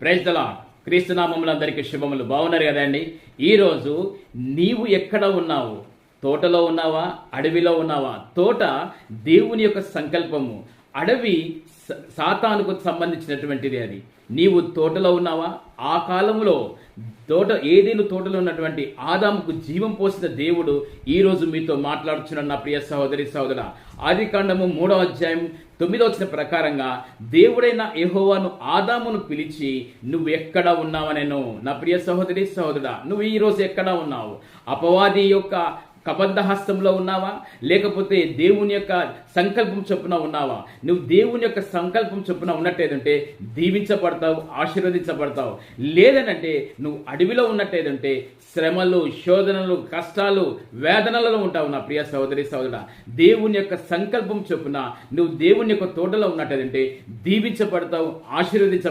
Praise the lord. క్రీస్తునామములు అందరికీ శుభములు. బాగున్నారు కదండి. ఈరోజు నీవు ఎక్కడ ఉన్నావు? తోటలో ఉన్నావా? అడవిలో ఉన్నావా? తోట దేవుని యొక్క సంకల్పము, అడవి సాతానుకు సంబంధించినటువంటిది. అది నీవు తోటలో ఉన్నావా? ఆ కాలంలో ఏదైనా తోటలో ఉన్నటువంటి ఆదాముకు జీవం పోసిన దేవుడు ఈరోజు మీతో మాట్లాడుచున్న నా ప్రియ సహోదరి సహోదరా, ఆదికాండము 3వ అధ్యాయం 9వ వచనం ప్రకారంగా దేవుడైన యెహోవాను ఆదామును పిలిచి, నువ్వు ఎక్కడ ఉన్నావనెను. నా ప్రియ సహోదరి సహోదరా, నువ్వు ఈరోజు ఎక్కడ ఉన్నావు? అపవాది యొక్క కబంధ హస్తంలో ఉన్నావా? లేకపోతే దేవుని యొక్క సంకల్పం చొప్పున ఉన్నావా? నువ్వు దేవుని యొక్క సంకల్పం చొప్పున ఉన్నట్టేదంటే దీవించబడతావు, ఆశీర్వదించబడతావు. లేదనంటే నువ్వు అడవిలో ఉన్నట్టేదంటే శ్రమలు, శోధనలు, కష్టాలు, వేదనలలో ఉంటావు. నా ప్రియ సహోదరి సహోదరా, దేవుని యొక్క సంకల్పం చొప్పున నువ్వు దేవుని యొక్క తోటలో ఉన్నట్టేదంటే దీవించబడతావు, ఆశీర్వదించబడతావు.